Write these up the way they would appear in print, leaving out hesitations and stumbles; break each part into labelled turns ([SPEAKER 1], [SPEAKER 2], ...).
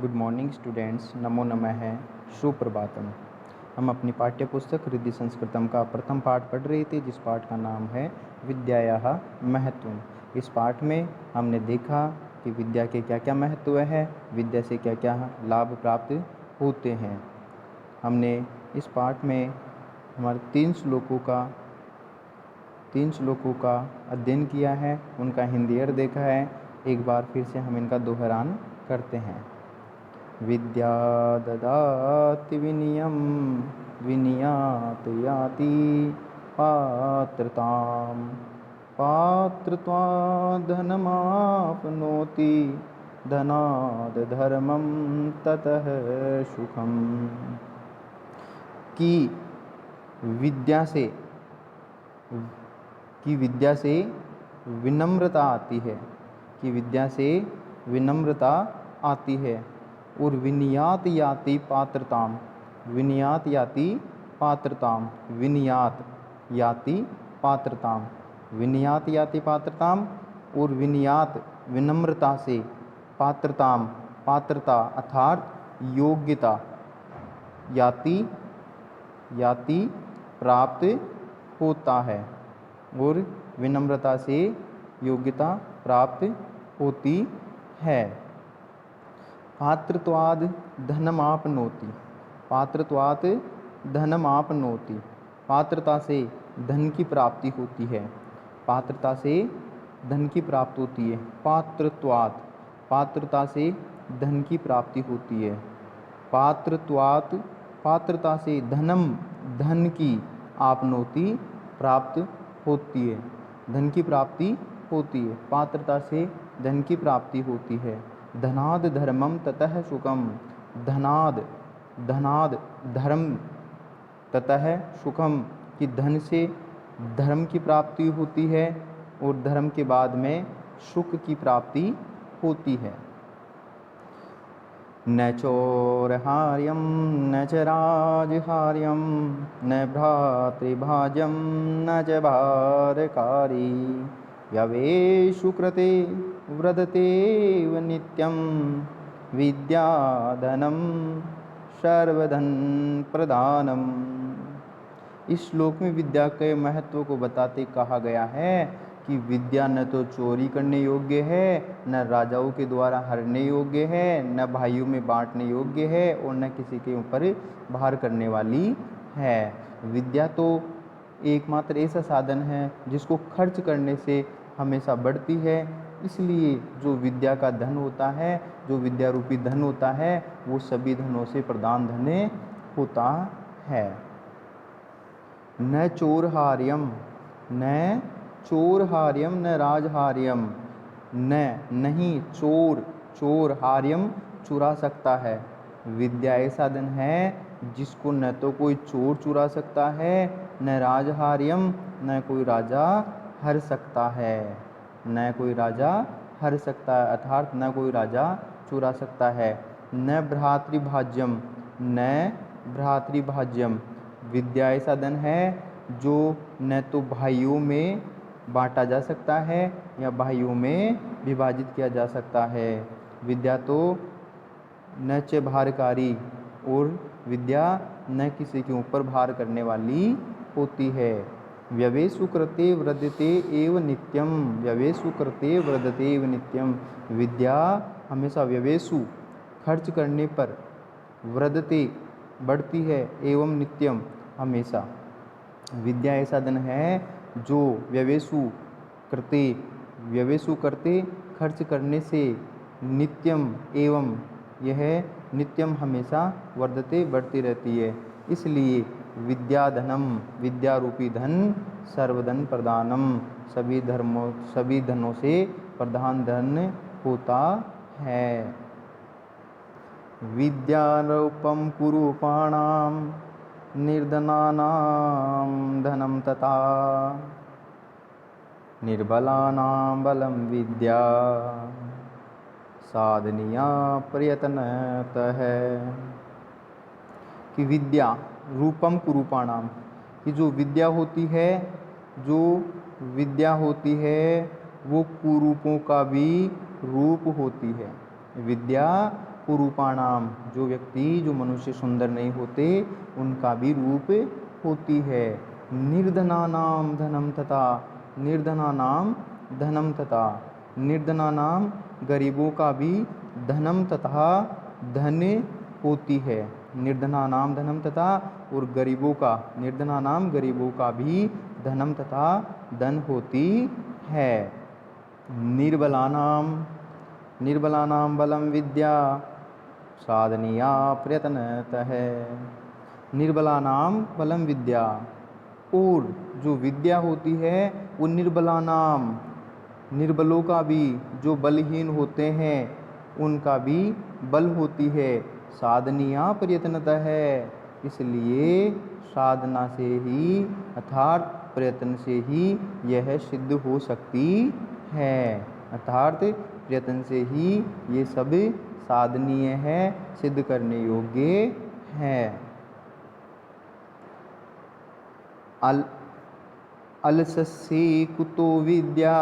[SPEAKER 1] Good morning students, नमो नमः है, सुप्रभातम। हम अपनी पाठ्य पुस्तक रिद्धि संस्कृतम का प्रथम पाठ पढ़ रहे थे, जिस पाठ का नाम है विद्यायाः महत्वम। इस पाठ में हमने देखा कि विद्या के क्या क्या महत्व है, विद्या से क्या क्या लाभ प्राप्त होते हैं। हमने इस पाठ में हमारे तीन श्लोकों का अध्ययन किया है, उनका हिंदी अर्थ देखा है। एक बार फिर से हम इनका दोहरान करते हैं। विद्या ददाति विनयं विनयात् याति पात्रतां पात्रत्वात् धनमाप्नोति धनात् धर्मं ततः सुखम्। कि विद्या से विनम्रता आती है, कि विद्या से विनम्रता आती है। और विनयात याति पात्रताम, विनयात याति पात्रताम, विनयात याति पात्रताम, विनयात याति पात्रताम। और विनयात विनम्रता से, पात्रताम पात्रता अर्थात योग्यता, याति याति प्राप्त होता है, और विनम्रता से योग्यता प्राप्त होती है। पात्रत्वाद धनमाप्नोति, पात्रत्वात् धनमाप्नोति, पात्रता से धन की प्राप्ति होती है, पात्रता से धन की प्राप्ति होती है। पात्रत्वात्, पात्रता से धन की प्राप्ति होती है। पात्रत्वात्, पात्रता से धनम, धन की आपनोति प्राप्त होती है, धन की प्राप्ति होती है। पात्रता से धन की प्राप्ति होती है। धनाद धर्मम ततः सुखम, धनाद धनाद धर्म ततः सुखम, कि धन से धर्म की प्राप्ति होती है और धर्म के बाद में सुख की प्राप्ति होती है। न चोरहार्यं न च राजहार्यं न भ्रातृभाज्यं न च भारकारी यवेषु कृते व्रदतेव नित्यं विद्याधनं सर्वधन प्रधानम। इस श्लोक में विद्या के महत्व को बताते कहा गया है कि विद्या न तो चोरी करने योग्य है, न राजाओं के द्वारा हरने योग्य है, न भाइयों में बांटने योग्य है, और न किसी के ऊपर भार करने वाली है। विद्या तो एकमात्र ऐसा साधन है जिसको खर्च करने से हमेशा बढ़ती है। इसलिए जो विद्या का धन होता है, जो विद्या रूपी धन होता है, वो सभी धनों से प्रधान धन होता है। न चोरहार्यम, न चोरहार्यम न राजहार्यम, न नहीं चोर, चोर हार्यम चुरा सकता है। विद्या ऐसा धन है जिसको न तो कोई चोर चुरा सकता है, न राजहार्यम, न कोई राजा हर सकता है, न कोई राजा हर सकता है, अर्थात न कोई राजा चुरा सकता है। न भ्रातृभाज्यम, न भ्रातृभाज्यम, विद्या ऐसा धन है जो न तो भाइयों में बांटा जा सकता है या भाइयों में विभाजित किया जा सकता है। विद्या तो न च भारकारी, और विद्या न किसी के ऊपर भार करने वाली होती है। व्यवेषु कृते वृद्धते एव नित्यम, व्यवेषु कृते वृद्धते एव नित्यम, विद्या हमेशा व्यवेषु खर्च करने पर वृद्धते बढ़ती है, एवं नित्यम हमेशा। विद्या ऐसा धन है जो व्यवेषु करते खर्च करने से नित्यम एवं, यह नित्यम हमेशा वर्धते बढ़ती रहती है। इसलिए विद्या धनम, विद्या रूपी धन सर्वधन प्रधानम, सभी धनों से प्रधान धन होता है। विद्यारूपम कुरूपाणाम निर्धनानां धनम तथा निर्बलानां बलं विद्या साधनीया प्रयत्नतः। कि विद्या रूपम कुरूपाणाम, कि जो विद्या होती है वो कुरूपों का भी रूप होती है। विद्या कुरूपाणाम, जो व्यक्ति जो मनुष्य सुंदर नहीं होते उनका भी रूप होती है। निर्धनानाम धनम तथा, निर्धनानाम धनम तथा, निर्धनानाम गरीबों का भी धनम तथा धन होती है। निर्धनानाम धनम तथा, और गरीबों का, निर्धनानाम गरीबों का भी धनम तथा धन होती है। निर्बलानाम, निर्बलानाम बलम विद्या साधनीया प्रयत्नतः। निर्बलानाम बलम विद्या, और जो विद्या होती है वो निर्बलानाम, निर्बलों का भी, जो बलहीन होते हैं उनका भी बल होती है। साधनीया प्रयत्नतः है, इसलिए साधना से ही अर्थात प्रयत्न से ही यह सिद्ध हो सकती है। अर्थात प्रयत्न से ही ये सब साधनीय है, सिद्ध करने योग्य है। अलसस्य कुतो विद्या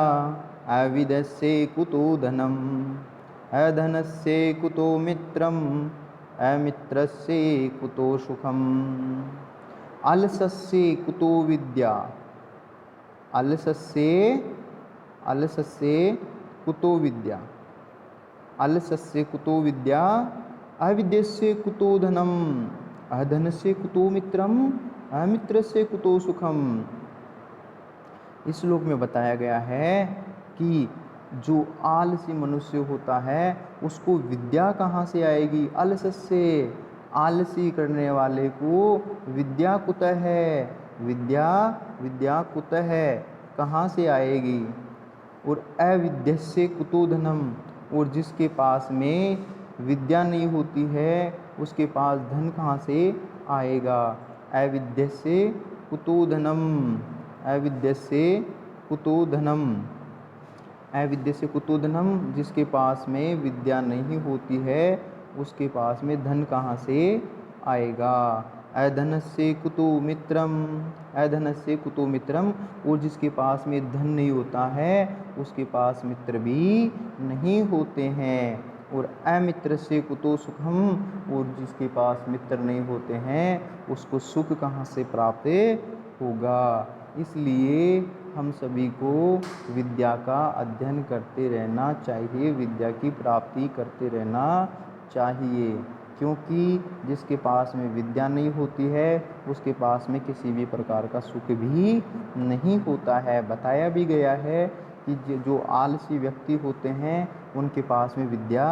[SPEAKER 1] अविद्यस्य कुतो धनम, अधनस्य कुतो मित्रम अमित्रस्य कुतो सुखम। अलसस्य कुतो विद्या, अलसस्य, अलसस्य कुतो विद्या, अलसस्य कुतो विद्या अविद्यस्य कुतो धनम, अधनस्य कुतो मित्रम अमित्रस्य कुतो सुखम। इस श्लोक में बताया गया है कि जो आलसी मनुष्य होता है उसको विद्या कहाँ से आएगी। अलसस्य, आलसी करने वाले को विद्या कुतः है, विद्या, विद्या कुतः है, कहाँ से आएगी। और अविद्यस्य कुतो धनम, और जिसके पास में विद्या नहीं होती है उसके पास धन कहाँ से आएगा। अविद्यस्य कुतो धनम, अविद्यस्य कुतो धनम, अविद्यस्य कुतो धनम, जिसके पास में विद्या नहीं होती है उसके पास में धन कहाँ से आएगा। अधनस्य कुतो मित्रम, अधनस्य कुतो मित्रम, और जिसके पास में धन नहीं होता है उसके पास मित्र भी नहीं होते हैं। और अमित्रस्य कुतो सुखम, और जिसके पास मित्र नहीं होते हैं उसको सुख कहाँ से प्राप्त होगा। इसलिए हम सभी को विद्या का अध्ययन करते रहना चाहिए, विद्या की प्राप्ति करते रहना चाहिए, क्योंकि जिसके पास में विद्या नहीं होती है उसके पास में किसी भी प्रकार का सुख भी नहीं होता है। बताया भी गया है कि जो आलसी व्यक्ति होते हैं उनके पास में विद्या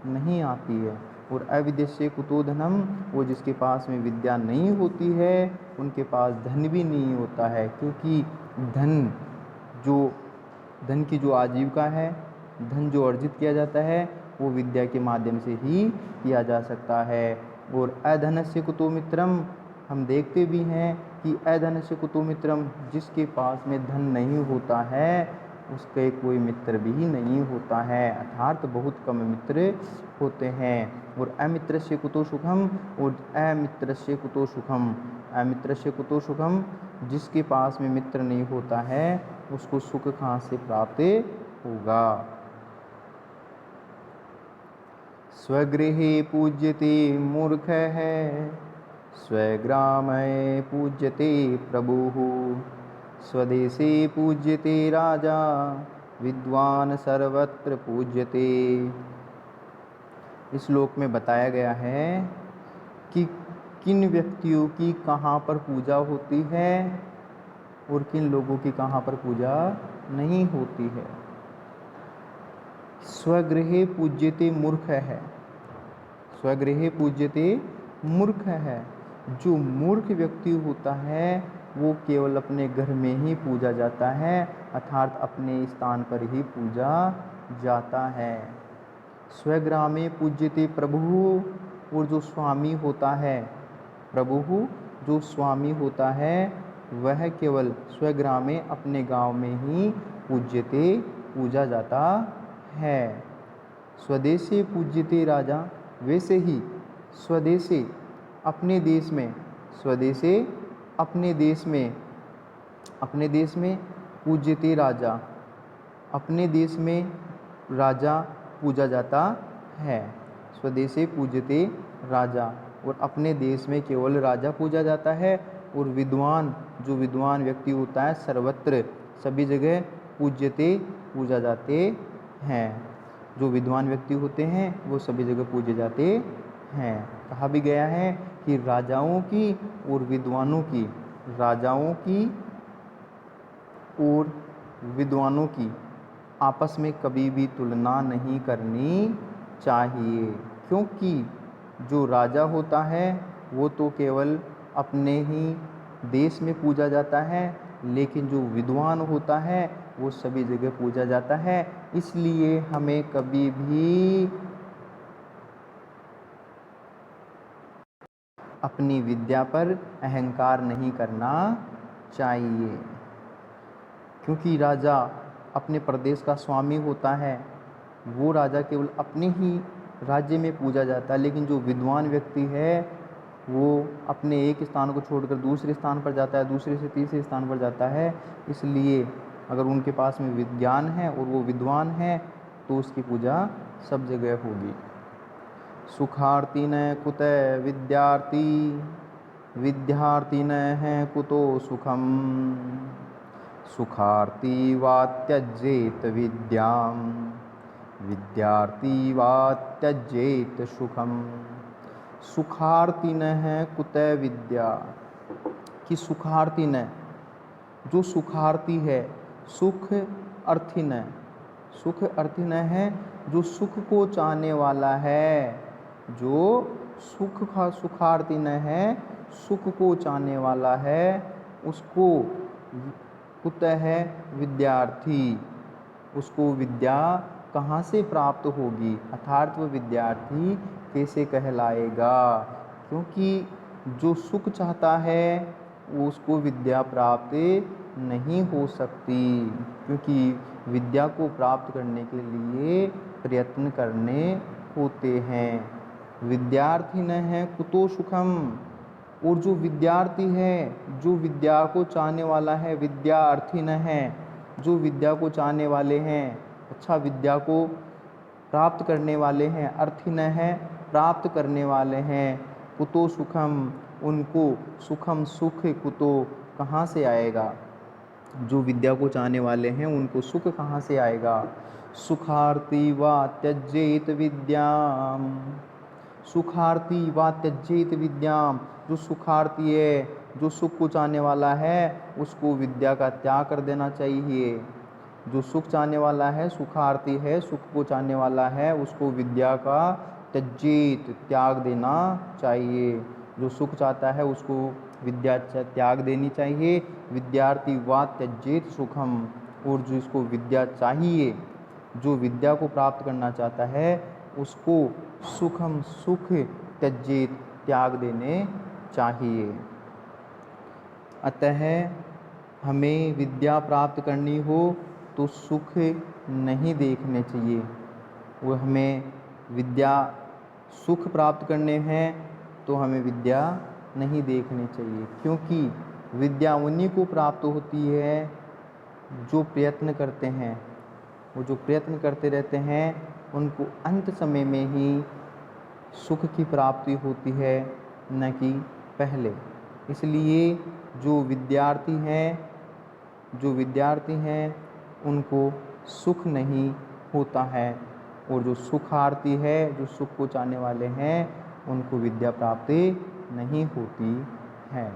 [SPEAKER 1] नहीं आती है। और अविद्यस्य कुतो धनम, वो जिसके पास में विद्या नहीं होती है उनके पास धन भी नहीं होता है, क्योंकि धन, जो धन की जो आजीविका है, धन जो अर्जित किया जाता है वो विद्या के माध्यम से ही किया जा सकता है। और अधनस्य कुतो मित्रम, हम देखते भी हैं कि अधनस्य कुतो मित्रम, जिसके पास में धन नहीं होता है उसके कोई मित्र भी नहीं होता है, अर्थात बहुत कम मित्र होते हैं। और अमित्रस्य कुतो सुखम, और अमित्रस्य कुतो सुखम, अमित्रस्य कुतो सुखम, जिसके पास में मित्र नहीं होता है उसको सुख कहाँ से प्राप्त होगा। स्वगृहे पूज्यते मूर्ख है, स्वग्रामे पूज्यते प्रभुः, स्वदेशे पूज्यते राजा, विद्वान सर्वत्र पूज्यते। इस श्लोक में बताया गया है कि किन व्यक्तियों की कहाँ पर पूजा होती है और किन लोगों की कहाँ पर पूजा नहीं होती है। स्वगृहे पूज्यते मूर्ख है, स्वगृहे पूज्यते मूर्ख है। जो मूर्ख व्यक्ति होता है वो केवल अपने घर में ही पूजा जाता है, अर्थात अपने स्थान पर ही पूजा जाता है। स्वग्रामे पूज्यते प्रभुः, और जो स्वामी होता है, प्रभुः जो स्वामी होता है वह केवल स्वग्रामे अपने गांव में ही पूज्यते पूजा जाता है। स्वदेशे पूज्यते राजा, वैसे ही स्वदेशे अपने देश में, स्वदेशे अपने देश में, अपने देश में पूज्यते राजा, अपने देश में राजा पूजा जाता है। स्वदेशे पूज्यते राजा, और अपने देश में केवल राजा पूजा जाता है। और विद्वान, जो विद्वान व्यक्ति होता है, सर्वत्र सभी जगह पूज्यते पूजा जाते हैं। जो विद्वान व्यक्ति होते हैं वो सभी जगह पूजे जाते हैं। कहा भी गया है कि राजाओं की और विद्वानों की, राजाओं की और विद्वानों की आपस में कभी भी तुलना नहीं करनी चाहिए, क्योंकि जो राजा होता है वो तो केवल अपने ही देश में पूजा जाता है, लेकिन जो विद्वान होता है वो सभी जगह पूजा जाता है। इसलिए हमें कभी भी अपनी विद्या पर अहंकार नहीं करना चाहिए, क्योंकि राजा अपने प्रदेश का स्वामी होता है। वो राजा केवल अपने ही राज्य में पूजा जाता है, लेकिन जो विद्वान व्यक्ति है वो अपने एक स्थान को छोड़कर दूसरे स्थान पर जाता है, दूसरे से तीसरे स्थान पर जाता है। इसलिए अगर उनके पास में विज्ञान है और वो विद्वान है तो उसकी पूजा सब जगह होगी। सुखार्थी न कुतः विद्यार्थी, विद्यार्थी न है कुतो सुखम, सुखार्थी वा त्यजेत विद्याम, विद्यार्थी वा त्यजेत सुखम। सुखार्थी न है कुतः विद्या, कि सुखार्थी न, जो सुखार्थी है, सुख अर्थी न, सुख अर्थी न है, जो सुख को चाहने वाला है, जो सुखार्थी न है, सुख को चाहने वाला है, उसको कुतः है विद्यार्थी, उसको विद्या कहाँ से प्राप्त होगी, अर्थात वह विद्यार्थी कैसे कहलाएगा। क्योंकि जो सुख चाहता है उसको विद्या प्राप्त नहीं हो सकती, क्योंकि विद्या को प्राप्त करने के लिए प्रयत्न करने होते हैं। विद्यार्थी न है कुतो सुखम, और जो विद्यार्थी है, जो विद्या को चाहने वाला है, विद्यार्थी न है, जो विद्या को चाहने वाले हैं, अच्छा विद्या को प्राप्त करने वाले हैं, अर्थी न है प्राप्त करने वाले हैं, कुतो सुखम, उनको सुखम सुख कुतो कहाँ से आएगा, जो विद्या को चाहने वाले हैं उनको सुख कहाँ से आएगा। सुखार्थी वा त्यजेत विद्याम, सुखार्थी वा त्यजेत विद्याम, जो सुखार्थी है, जो सुख को चाहने वाला है, उसको विद्या का त्याग कर देना चाहिए। जो सुख चाहने वाला है, सुखार्थी है, सुख को चाहने वाला है, उसको विद्या का त्यजेत त्याग देना चाहिए। जो सुख चाहता है उसको विद्या त्याग देनी चाहिए। विद्यार्थी वा त्यजेत सुखम, और जो इसको विद्या चाहिए, जो विद्या को प्राप्त करना चाहता है, उसको सुखम सुख त्यजेत त्याग देने चाहिए। अतः हमें विद्या प्राप्त करनी हो तो सुख नहीं देखने चाहिए, वो हमें विद्या सुख प्राप्त करने हैं तो हमें विद्या नहीं देखनी चाहिए, क्योंकि विद्या उन्हीं को प्राप्त होती है जो प्रयत्न करते हैं। वो जो प्रयत्न करते रहते हैं उनको अंत समय में ही सुख की प्राप्ति होती है, न कि पहले। इसलिए जो विद्यार्थी हैं उनको सुख नहीं होता है, और जो सुखार्थी है, जो सुख को चाहने वाले हैं, उनको विद्या प्राप्ति नहीं होती है।